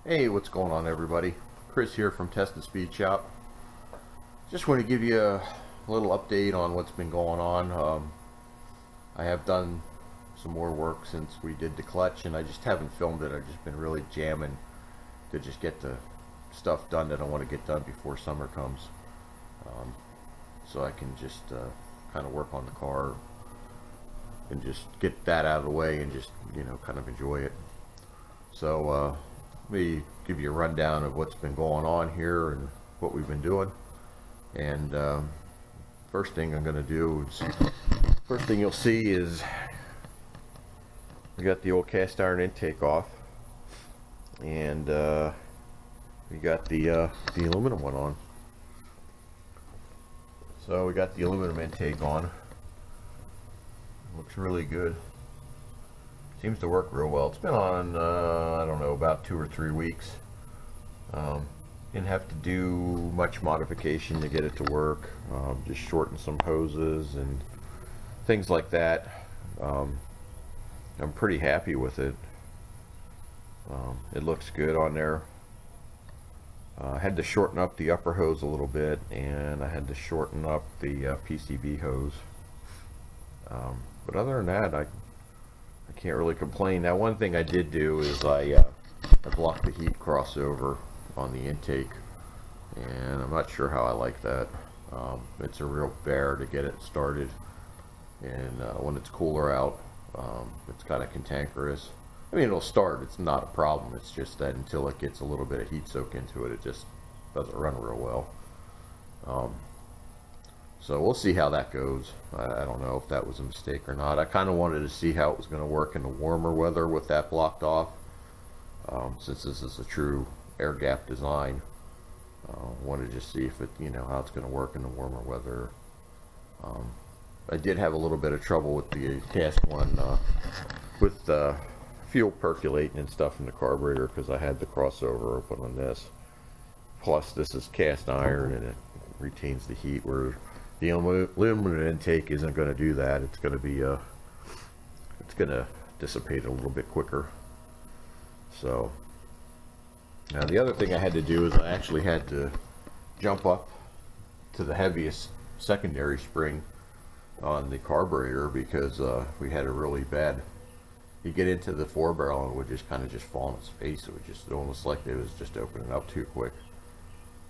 Hey, what's going on, everybody? Chris here from Test and Speed Shop. Just want to give you a little update on what's been going on. I have done some more work since we did the clutch, and I just haven't filmed it. I've just been really jamming to just get the stuff done that I want to get done before summer comes, so I can just kind of work on the car and just get that out of the way and just, kind of enjoy it. So let me give you a rundown of what's been going on here and what we've been doing. And first thing I'm going to do is, first thing you'll see is we got the old cast iron intake off, and we got the aluminum one on. So we got the aluminum intake on. Looks really good. Seems to work real well. It's been on, I don't know, about 2 or 3 weeks. Didn't have to do much modification to get it to work. Just shorten some hoses and things like that. I'm pretty happy with it. It looks good on there. I had to shorten up the upper hose a little bit, and I had to shorten up the PCB hose. But other than that, I can't really complain. Now, one thing I did do is I blocked the heat crossover on the intake, and I'm not sure how I like that. It's a real bear to get it started, and when it's cooler out, it's kind of cantankerous. I mean, it'll start, it's not a problem. It's just that until it gets a little bit of heat soak into it, it just doesn't run real well. So we'll see how that goes. I don't know if that was a mistake or not. I kind of wanted to see how it was going to work in the warmer weather with that blocked off. Since this is a true air gap design, wanted to see if it, how it's going to work in the warmer weather. I did have a little bit of trouble with the cast one, with fuel percolating and stuff in the carburetor, because I had the crossover open on this. Plus, this is cast iron and it retains the heat, where the aluminum intake isn't going to do that. It's going to be it's going to dissipate a little bit quicker. So now the other thing I had to do is I actually had to jump up to the heaviest secondary spring on the carburetor, because we had a really bad, you get into the 4-barrel and it would just kind of just fall on its face. It would just almost like it was just opening up too quick.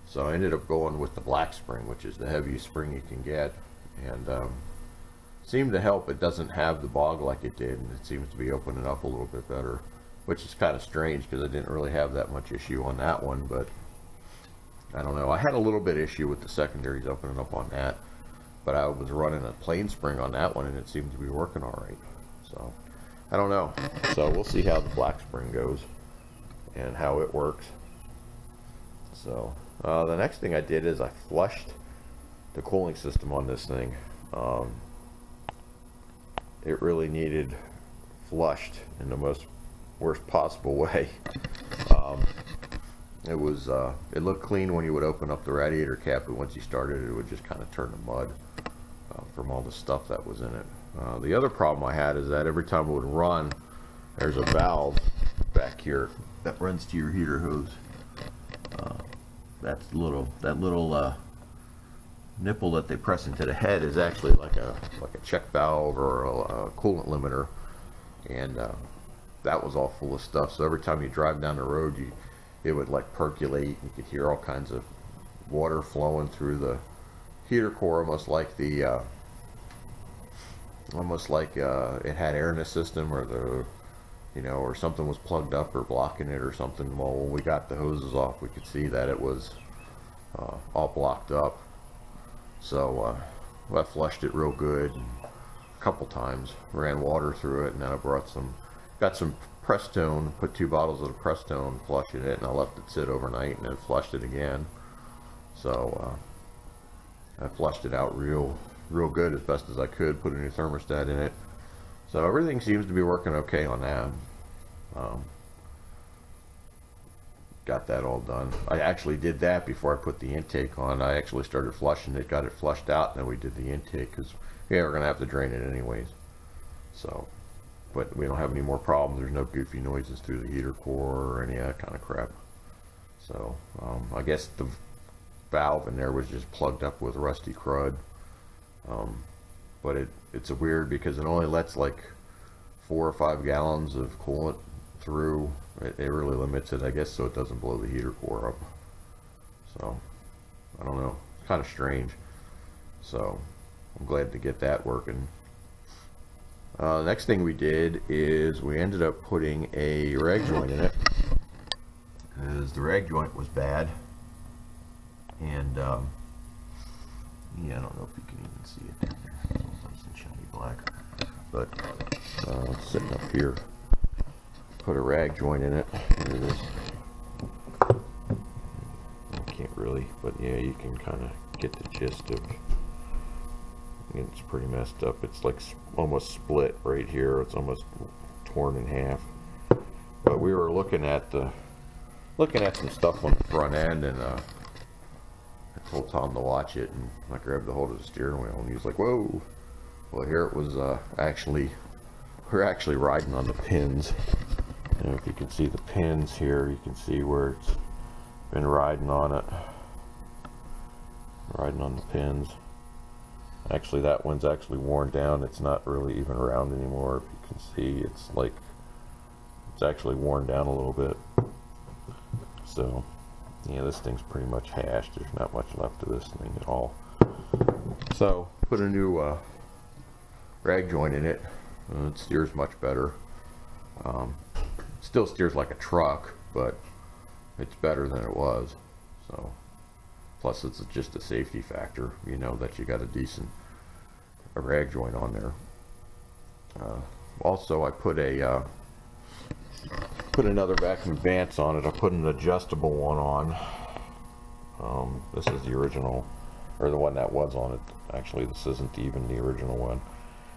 So I ended up going with the black spring, which is the heaviest spring you can get, and seemed to help. It doesn't have the bog like it did, and it seems to be opening up a little bit better, which is kind of strange because I didn't really have that much issue on that one. But I don't know. I had a little bit issue with the secondaries opening up on that, but I was running a plain spring on that one, and it seemed to be working all right. So I don't know. So we'll see how the black spring goes and how it works. So the next thing I did is I flushed the cooling system on this thing. It really needed flushed in the worst possible way. It looked clean when you would open up the radiator cap, but once you started it would just kind of turn to mud from all the stuff that was in it. The other problem I had is that every time it would run, there's a valve back here that runs to your heater hose. That little nipple that they press into the head is actually like a check valve or a coolant limiter, and that was all full of stuff. So every time you drive down the road, it would like percolate. You could hear all kinds of water flowing through the heater core, almost like it had air in the system, or or something was plugged up or blocking it or something. Well, when we got the hoses off, we could see that it was all blocked up. So I flushed it real good a couple times, ran water through it, and then I got some Prestone, put 2 bottles of the Prestone, flushed it, and I left it sit overnight, and then flushed it again. So I flushed it out real good as best as I could, put a new thermostat in it. So everything seems to be working okay on that. Got that all done. I actually did that before I put the intake on. I actually started flushing it, got it flushed out, and then we did the intake, because we're going to have to drain it anyways. So but we don't have any more problems. There's no goofy noises through the heater core or any of that kind of crap. So I guess the valve in there was just plugged up with rusty crud. But it's weird because it only lets like 4 or 5 gallons of coolant through. It really limits it, I guess, so it doesn't blow the heater core up. So I don't know, it's kind of strange. So I'm glad to get that working. Next thing we did is we ended up putting a rag joint in it, because the rag joint was bad. And yeah, I don't know if you can even see it down there. It's all nice and shiny black. But sitting up here, put a rag joint in it. Here it is. I can't really, but yeah, you can kind of get the gist of. It's pretty messed up. It's like almost split right here. It's almost torn in half. But we were looking at some stuff on the front end, and I told Tom to watch it, and I grabbed the hold of the steering wheel, and he was like, "Whoa!" Well, here it was. We're actually riding on the pins. And if you can see the pins here, you can see where it's been riding on it, riding on the pins. Actually, that one's actually worn down. It's not really even round anymore. If you can see, it's actually worn down a little bit. So yeah, this thing's pretty much hashed. There's not much left of this thing at all. So put a new rag joint in it. It steers much better. Still steers like a truck, but it's better than it was. So plus it's just a safety factor, you know, that you got a decent rag joint on there. Also, I put another vacuum advance on it. I put an adjustable one on. This is the original, or the one that was on it. Actually, this isn't even the original one.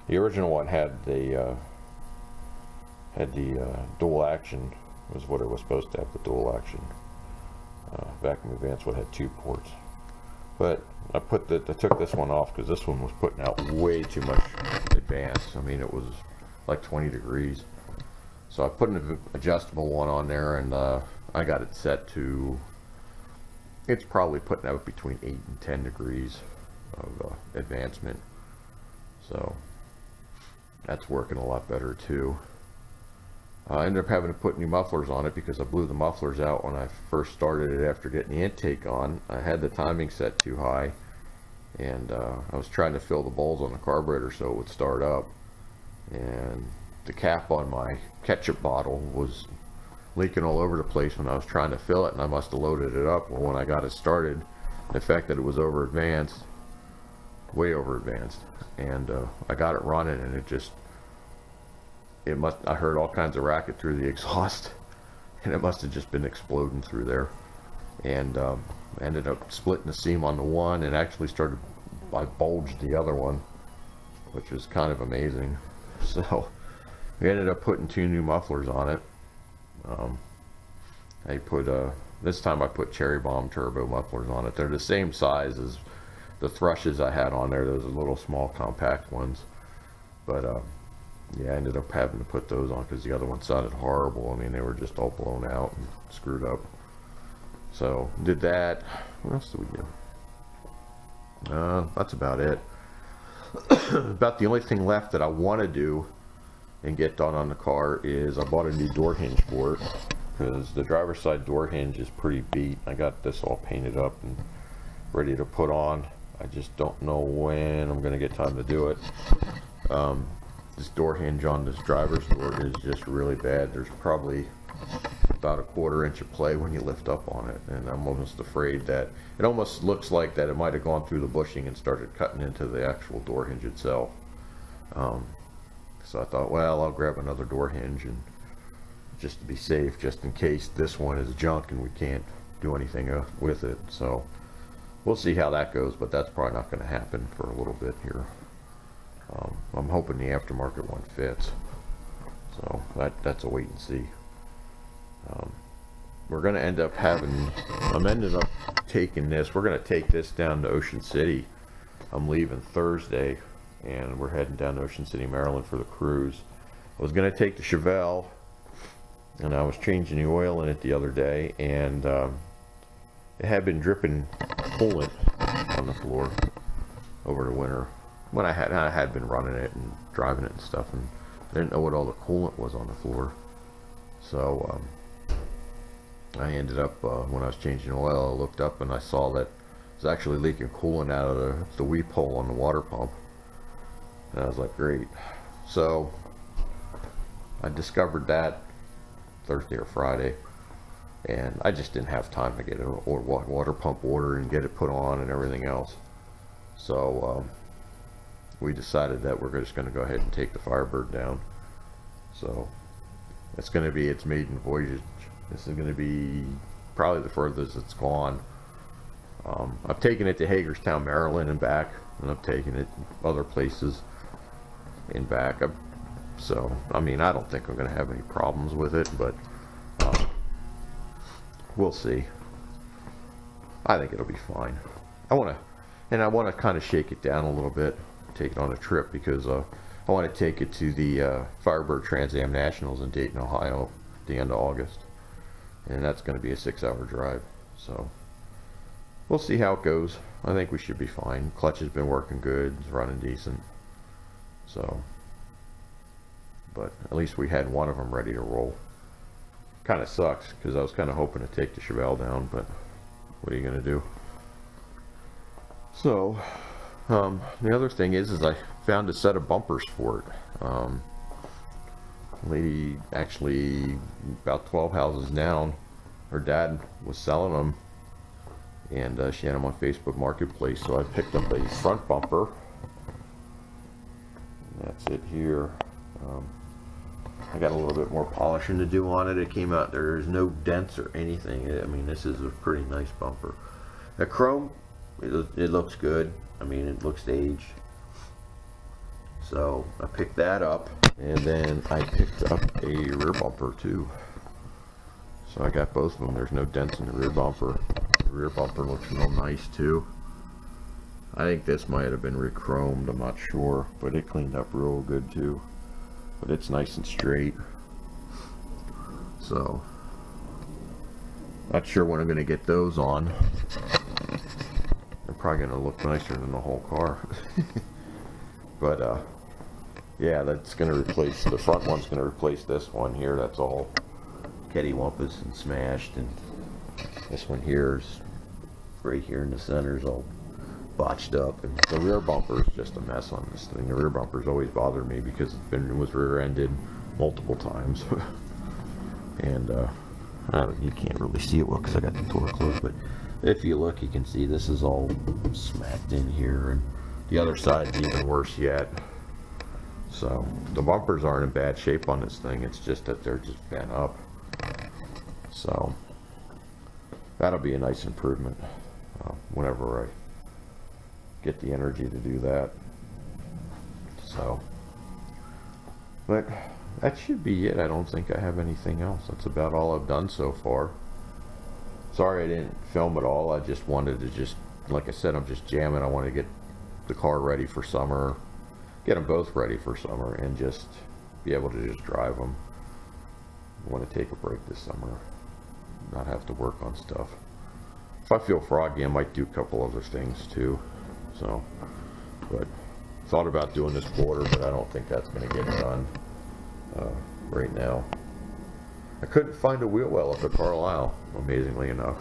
The original one had the dual action, was what it was supposed to have, the dual action. Vacuum advance would have 2 ports. But I took this one off because this one was putting out way too much advance. I mean, it was like 20 degrees. So I put an adjustable one on there, and I got it set to, it's probably putting out between 8 and 10 degrees of advancement. So that's working a lot better too. I ended up having to put new mufflers on it because I blew the mufflers out when I first started it after getting the intake on. I had the timing set too high, and I was trying to fill the bowls on the carburetor so it would start up, and the cap on my ketchup bottle was leaking all over the place when I was trying to fill it, and I must have loaded it up. Well, when I got it started, the fact that it was over advanced, way over advanced, and I got it running, and I heard all kinds of racket through the exhaust, and it must have just been exploding through there. And ended up splitting the seam on the one, and actually I bulged the other one, which was kind of amazing. So we ended up putting 2 new mufflers on it. This time I put Cherry Bomb turbo mufflers on it. They're the same size as the Thrushes I had on there. Those are little small compact ones. But yeah, I ended up having to put those on because the other one sounded horrible. I mean, they were just all blown out and screwed up. So did that. What else did we do? That's about it. About the only thing left that I want to do and get done on the car is I bought a new door hinge for it, because the driver's side door hinge is pretty beat. I got this all painted up and ready to put on. I just don't know when I'm going to get time to do it. This door hinge on this driver's door is just really bad. There's probably about a 1/4 inch of play when you lift up on it, and I'm almost afraid that it almost looks like that it might have gone through the bushing and started cutting into the actual door hinge itself. So I thought, well, I'll grab another door hinge, and just to be safe, just in case this one is junk and we can't do anything with it. So we'll see how that goes, but that's probably not going to happen for a little bit here. I'm hoping the aftermarket one fits, so that's a wait and see. We're going to end up I'm ended up taking this. We're going to take this down to Ocean City. I'm leaving Thursday, and we're heading down to Ocean City, Maryland for the cruise. I was going to take the Chevelle, and I was changing the oil in it the other day, and it had been dripping coolant on the floor over the winter. When I had been running it and driving it and stuff, and I didn't know what all the coolant was on the floor. So I ended up, when I was changing oil, I looked up and I saw that it was actually leaking coolant out of the weep hole on the water pump. And I was like, great. So I discovered that Thursday or Friday, and I just didn't have time to get a water pump order and get it put on and everything else. So we decided that we're just going to go ahead and take the Firebird down. So it's going to be its maiden voyage. This is going to be probably the furthest it's gone. I've taken it to Hagerstown, Maryland and back, and I've taken it other places and back. So, I mean, I don't think I'm going to have any problems with it, but we'll see. I think it'll be fine. I want to kind of shake it down a little bit, take it on a trip, because I want to take it to the Firebird Trans Am Nationals in Dayton, Ohio at the end of August. And that's going to be a 6-hour drive. So we'll see how it goes. I think we should be fine. Clutch has been working good. It's running decent. So, but at least we had one of them ready to roll. Kind of sucks because I was kind of hoping to take the Chevelle down, but what are you going to do? So the other thing is I found a set of bumpers for it. Lady, actually about 12 houses down, her dad was selling them, and she had them on Facebook Marketplace, so I picked up a front bumper. That's it here. I got a little bit more polishing to do on it. It came out, there's no dents or anything. I mean, this is a pretty nice bumper. The chrome, it looks good. I mean, it looks aged. So I picked that up, and then I picked up a rear bumper too. So I got both of them. There's no dents in the rear bumper. The rear bumper looks real nice too. I think this might have been re-chromed, I'm not sure, but it cleaned up real good too. But it's nice and straight. So not sure when I'm going to get those on. They're probably going to look nicer than the whole car. But yeah, that's going to replace, the front one's going to replace this one here. That's all cattywampus and smashed, and this one here is right here in the center is all botched up, and the rear bumper is just a mess on this thing. The rear bumper's always bothered me because it was rear-ended multiple times. And you can't really see it well because I got the door closed, but if you look, you can see this is all smacked in here, and the other side's even worse yet. So the bumpers aren't in bad shape on this thing, it's just that they're just bent up. So that'll be a nice improvement whenever I get the energy to do that. So, but that should be it. I don't think I have anything else. That's about all I've done so far. Sorry I didn't film it all. I just wanted to like I said, I'm just jamming. I want to get the car ready for summer, get them both ready for summer, and just be able to just drive them. I want to take a break this summer, not have to work on stuff. If I feel froggy, I might do a couple other things too. So, but thought about doing this quarter, but I don't think that's going to get done right now. I couldn't find a wheel well up at Carlisle, amazingly enough,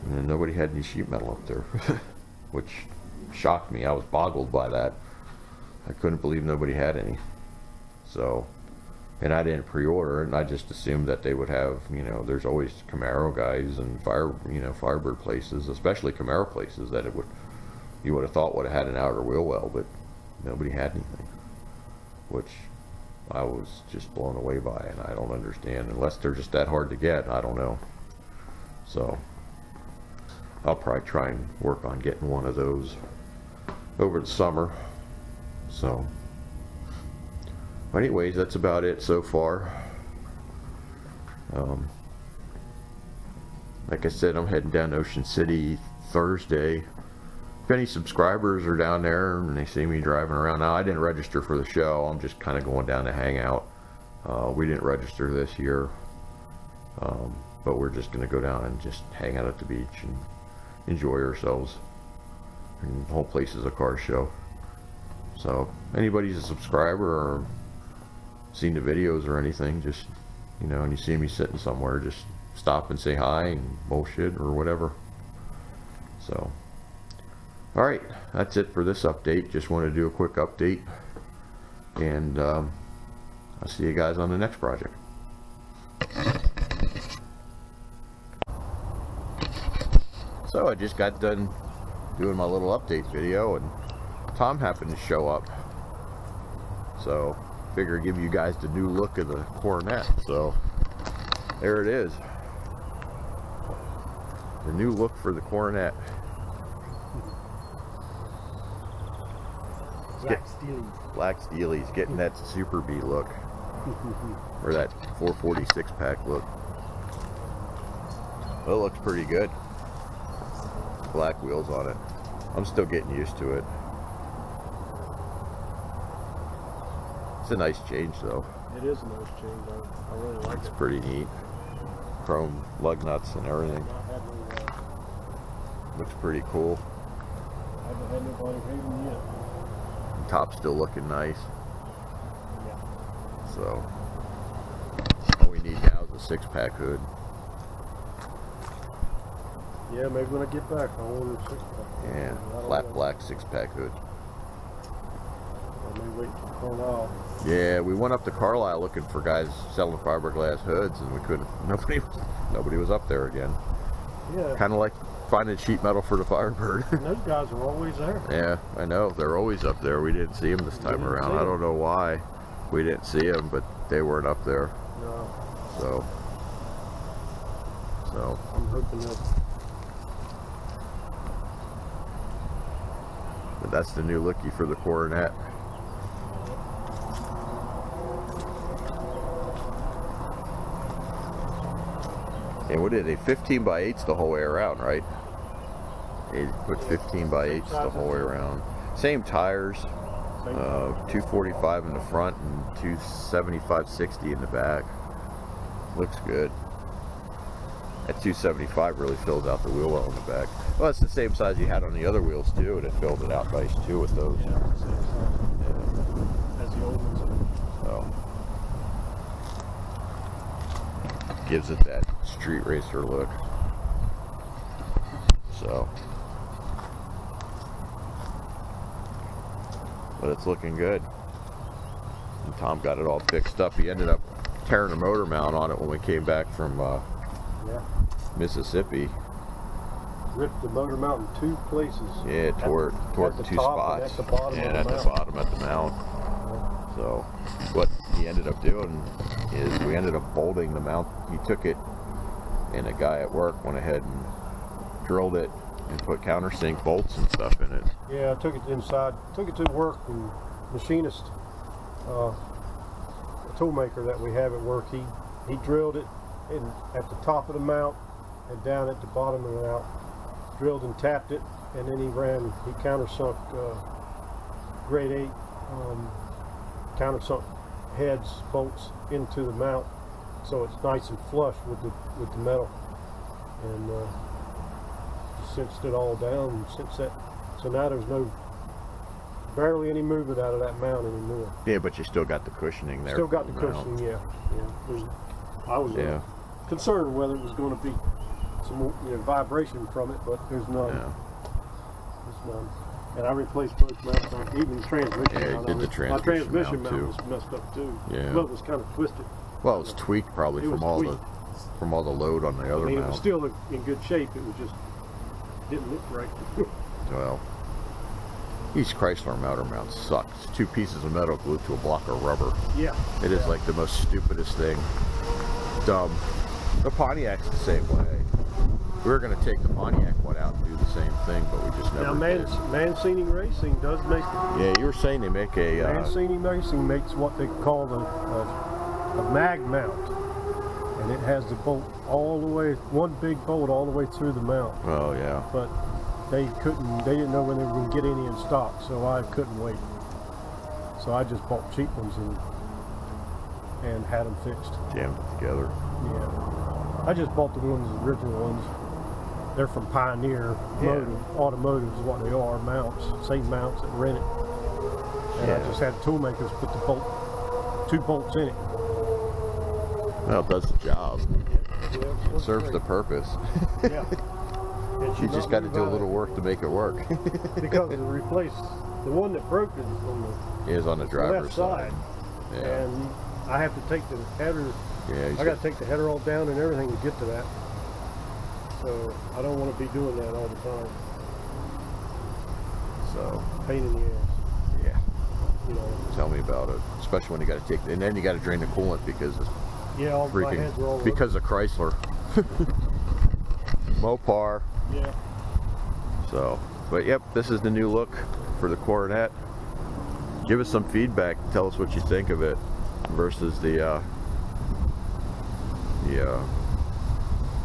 and nobody had any sheet metal up there, which shocked me. I was boggled by that. I couldn't believe nobody had any. So, and I didn't pre-order it, and I just assumed that they would have, you know, there's always Camaro guys and Firebird places, especially Camaro places, that you would have thought would have had an outer wheel well, but nobody had anything, which I was just blown away by, and I don't understand, unless they're just that hard to get. I don't know. So I'll probably try and work on getting one of those over the summer. So anyways, that's about it so far. Like I said, I'm heading down to Ocean City Thursday. If any subscribers are down there and they see me driving around, now I didn't register for the show. I'm just kind of going down to hang out. We didn't register this year. but we're just going to go down and just hang out at the beach and enjoy ourselves. And the whole place is a car show. So anybody's a subscriber or seen the videos or anything, just, you know, and you see me sitting somewhere, just stop and say hi and bullshit or whatever. So alright, that's it for this update. Just wanted to do a quick update, and I'll see you guys on the next project. So I just got done doing my little update video, and Tom happened to show up, so figure give you guys the new look of the Coronet. So there it is, the new look for the Coronet. Black Steelies, getting that Super B look, or that 446 pack look. Well, it looks pretty good. Black wheels on it. I'm still getting used to it. It's a nice change though. It is a nice change. I really like it. It's pretty neat. Chrome lug nuts and everything. Looks pretty cool. I haven't had nobody hating yet. Top's still looking nice. Yeah. So all we need now is a 6-pack hood. Yeah, maybe when I get back I'll order a 6-pack. Yeah, flat black 6-pack hood. I may wait till Carlisle. Yeah, we went up to Carlisle looking for guys selling fiberglass hoods, and we couldn't. Nobody was up there again. Yeah. Kind of like finding sheet metal for the Firebird. And those guys are always there. Yeah, I know. They're always up there. We didn't see them this time around. I don't know why we didn't see them, but they weren't up there. No. So I'm hoping that. But that's the new looky for the Coronet. And what did they 15 by 8s the whole way around, right? They put 15 by 8s the whole way around. Same tires, 245 in the front and 275/60 in the back. Looks good. That 275 really fills out the wheel well in the back. Well, it's the same size you had on the other wheels too, and it filled it out nice too with those. Yeah, as the old ones. So gives it that street racer look. So, but it's looking good. And Tom got it all fixed up. He ended up tearing the motor mount on it when we came back from Mississippi. Ripped the motor mount in 2 places. Yeah, tore it 2 spots. At the bottom and of at the bottom at the mount. So what he ended up doing is we ended up bolting the mount. He took it, and a guy at work went ahead and drilled it and put countersink bolts and stuff in it. Yeah, I took it inside, took it to work, and machinist, a toolmaker that we have at work, he drilled it in at the top of the mount and down at the bottom of the mount, drilled and tapped it, and then he countersunk grade 8 countersunk heads, bolts into the mount, so it's nice and flush with the metal, and cinched it all down and cinched that. So now there's barely any movement out of that mount anymore. Yeah, but you still got the cushioning there. Still got the cushioning, yeah. I was concerned whether it was going to be some vibration from it, but there's none. Yeah. There's none. And I replaced both mounts on, even the transmission Yeah, mount. did the transmission my transmission mount, mount was messed up too. Yeah. Well, it was kind of twisted. Well, it was tweaked probably from all the load on the other mount. It was still in good shape. It was just didn't look right. Well, East Chrysler motor mount sucks. 2 pieces of metal glued to a block of rubber. Yeah. It is like the most stupidest thing. Dumb. The Pontiac's the same way. We were going to take the Pontiac one out and do the same thing, but we just never did. Mancini Racing does make. Yeah, you were saying they make a. Mancini Racing makes what they call a mag mount, and it has the bolt all the way, one big bolt all the way through the mount. Oh yeah. But they didn't know when they were going to get any in stock, so I couldn't wait. So I just bought cheap ones and had them fixed. Jammed it together. Yeah. I just bought the ones, the original ones. They're from Pioneer Automotive is what they are, mounts, same mounts that rent it. And I just had tool makers put the two bolts in it. Well, it does the job. Yeah, It serves the purpose. Yeah. You just got to do a little work to make it work. Because it replaced the one that broke is on the driver's left side. Yeah. And I have to take the header. Yeah, I got to take the header all down and everything to get to that. So I don't want to be doing that all the time. So Pain in the ass. yeah. You know. Tell me about it. Especially when you got to take, and then you got to drain the coolant because it's Yeah, my heads are all because of Chrysler. Mopar. Yeah. So, but yep, this is the new look for the Coronet. Give us some feedback. Tell us what you think of it versus the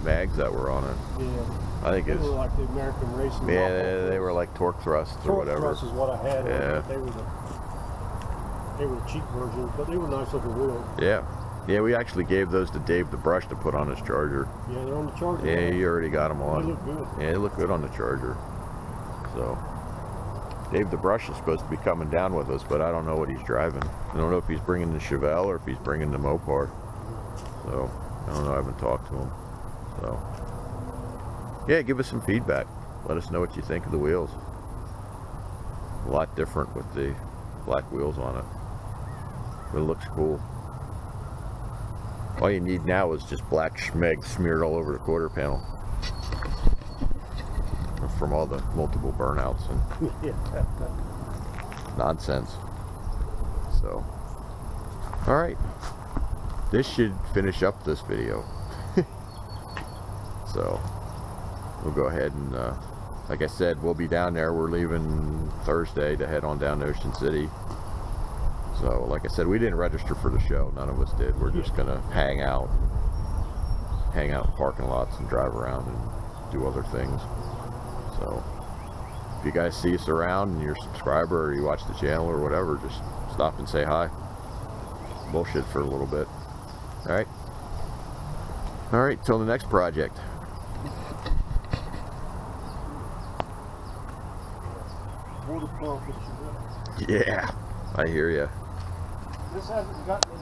mags that were on it. Yeah. I think They it's were like the American racing. they were like torque thrusts or whatever. Torque thrust is what I had. Yeah. They were the cheap versions, but they were nice looking wheels. Yeah. Yeah, we actually gave those to Dave the Brush to put on his Charger. Yeah, they're on the Charger. Yeah, he already got them on. They look good. Yeah, they look good on the Charger. So, Dave the Brush is supposed to be coming down with us, but I don't know what he's driving. I don't know if he's bringing the Chevelle or if he's bringing the Mopar. So, I don't know. I haven't talked to him. So, yeah, give us some feedback. Let us know what you think of the wheels. A lot different with the black wheels on it. But it looks cool. All you need now is just black schmeg smeared all over the quarter panel from all the multiple burnouts and nonsense. So, all right, this should finish up this video. So we'll go ahead and like I said, we'll be down there. We're leaving Thursday to head on down to Ocean City. So, like I said, we didn't register for the show. None of us did. We're just gonna hang out in parking lots and drive around and do other things. So, if you guys see us around and you're a subscriber or you watch the channel or whatever, just stop and say hi. Bullshit for a little bit. All right. All right. Till the next project. Water pump, Yeah, I hear ya. This hasn't gotten